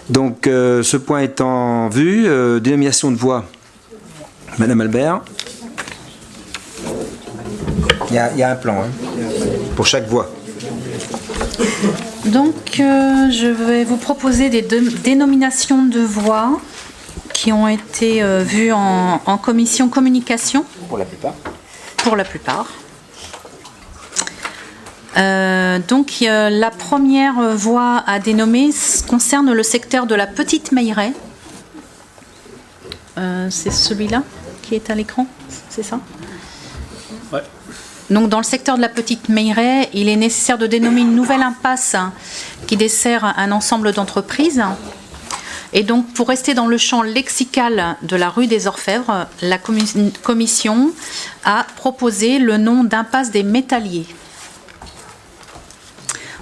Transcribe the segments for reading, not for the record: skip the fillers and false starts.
Donc, ce point étant vu, dénomination de voie. Madame Albert. Il y a un plan hein, pour chaque voie. Donc, je vais vous proposer des dénominations de voies qui ont été vues en commission communication. Pour la plupart. Pour la plupart. Donc, la première voie à dénommer concerne le secteur de la Petite Meilleraie. C'est celui-là qui est à l'écran, c'est ça ? Ouais. Donc, dans le secteur de la Petite Meilleraie, il est nécessaire de dénommer une nouvelle impasse qui dessert un ensemble d'entreprises. Et donc, pour rester dans le champ lexical de la rue des Orfèvres, la commission a proposé le nom d'impasse des Métalliers.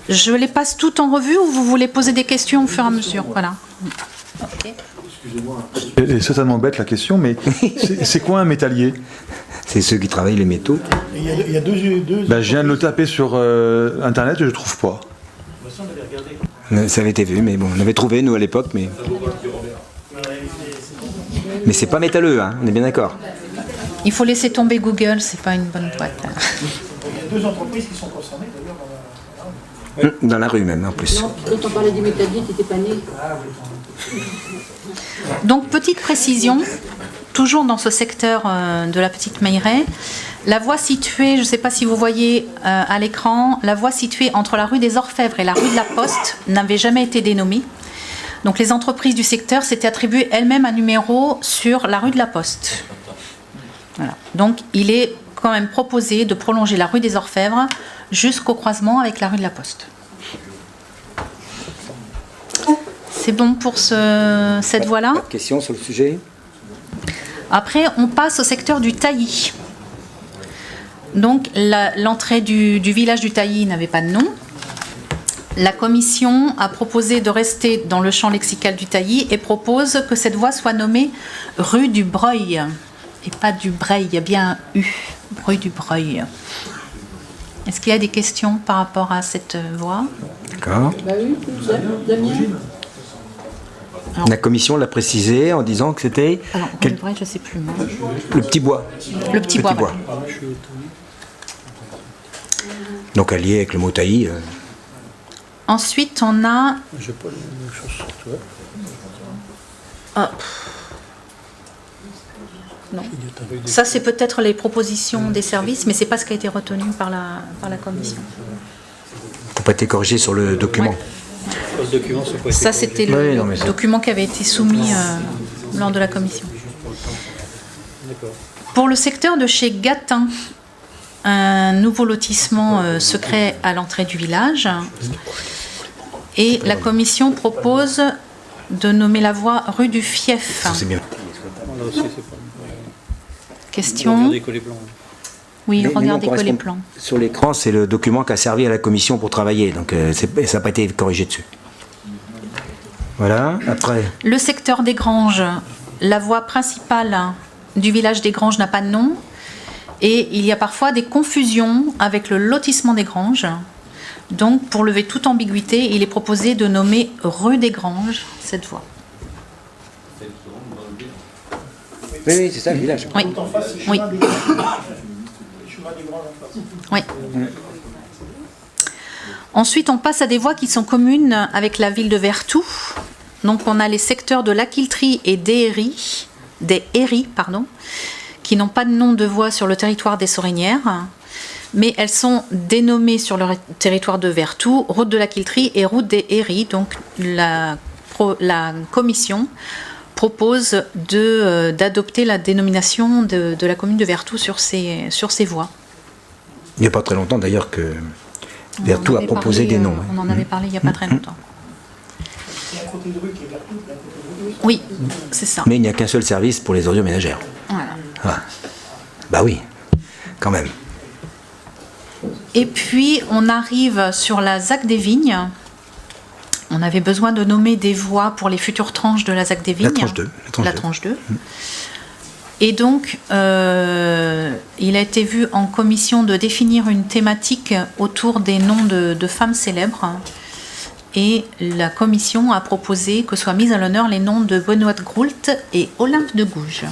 Je les passe toutes en revue ou vous voulez poser des questions au fur et à mesure ? Voilà. Okay. C'est certainement bête la question, mais c'est quoi un métallier ? C'est ceux qui travaillent les métaux. Il y a deux... Je viens de le taper sur Internet et je ne trouve pas. Ça avait été vu, mais bon, on avait trouvé, nous, à l'époque, mais... Mais c'est pas métalleux, hein, on est bien d'accord. Il faut laisser tomber Google, c'est pas une bonne boîte. Il y a deux entreprises qui sont concernées, d'ailleurs, Dans la rue, même, en plus. Non, quand on parlait des métalliers, t'étais pas né. Donc, petite précision, toujours dans ce secteur de la Petite Meilleraie, la voie située, je ne sais pas si vous voyez à l'écran, la voie située entre la rue des Orfèvres et la rue de la Poste n'avait jamais été dénommée. Donc, les entreprises du secteur s'étaient attribuées elles-mêmes un numéro sur la rue de la Poste. Voilà. Donc, il est quand même proposé de prolonger la rue des Orfèvres jusqu'au croisement avec la rue de la Poste. C'est bon pour cette voie-là ? Pas de questions sur le sujet ? Après, on passe au secteur du taillis. Donc, l'entrée du village du taillis n'avait pas de nom. La commission a proposé de rester dans le champ lexical du taillis et propose que cette voie soit nommée rue du Breuil. Et pas du Breil, il y a bien un U, rue du Breuil. Est-ce qu'il y a des questions par rapport à cette voie ? D'accord. Bah oui, Damien. Alors, la commission l'a précisé en disant que c'était... alors, rue du Breuil, je ne sais plus. Moi. Le petit bois. Le petit bois. Voilà. Donc allié avec le mot taillis. Ensuite, on a... J'ai pas les mêmes choses sur toi. Ah. Non. Ça, c'est peut-être les propositions des services, mais ce n'est pas ce qui a été retenu par la commission. Ça n'a pas été corrigé sur le document. Ouais. Le document, c'est pas Ça, c'était le Oui, non, mais ça- document qui avait été soumis lors de la commission. D'accord. Pour le secteur de chez Gatin, un nouveau lotissement se crée à l'entrée du village. Et la commission propose de nommer la voie rue du Fief. Ça, c'est bien. Là aussi, c'est pas... Question ? Regardez collé blanc. Oui, Mais regardez nous, on que les correspond- plans. Sur l'écran, c'est le document qui a servi à la commission pour travailler. Donc ça n'a pas été corrigé dessus. Voilà, après... Le secteur des Granges, la voie principale du village des Granges n'a pas de nom. Et il y a parfois des confusions avec le lotissement des Granges. Donc, pour lever toute ambiguïté, il est proposé de nommer rue des Granges cette voie. Oui, c'est ça, le village. Oui, oui, Chemin des Granges en face. oui. Ensuite, on passe à des voies qui sont communes avec la ville de Vertou. Donc, on a les secteurs de l'Aquilterie et des Héries, qui n'ont pas de nom de voie sur le territoire des Sorinières, mais elles sont dénommées sur le territoire de Vertou, route de l'Aquilterie et route des Héries. Donc, la commission propose d'adopter la dénomination de la commune de Vertou sur ces voies. Il n'y a pas très longtemps d'ailleurs que Vertou a proposé des noms. On en avait parlé il n'y a pas très longtemps. Il y a un côté de rue qui est Vertou, il y a un côté de rue. Oui, c'est ça. Mais il n'y a qu'un seul service pour les ordures ménagères. Voilà. Ah. Bah oui, quand même. Et puis, on arrive sur la ZAC des Vignes. On avait besoin de nommer des voies pour les futures tranches de la ZAC des Vignes. La tranche 2. La tranche 2. Et donc, il a été vu en commission de définir une thématique autour des noms de femmes célèbres. Et la commission a proposé que soient mis à l'honneur les noms de Benoît Groult et Olympe de Gouges.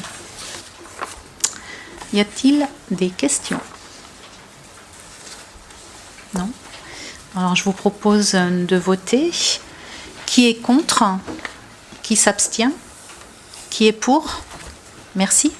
Y a-t-il des questions? Non. Alors je vous propose de voter. Qui est contre? Qui s'abstient? Qui est pour? Merci.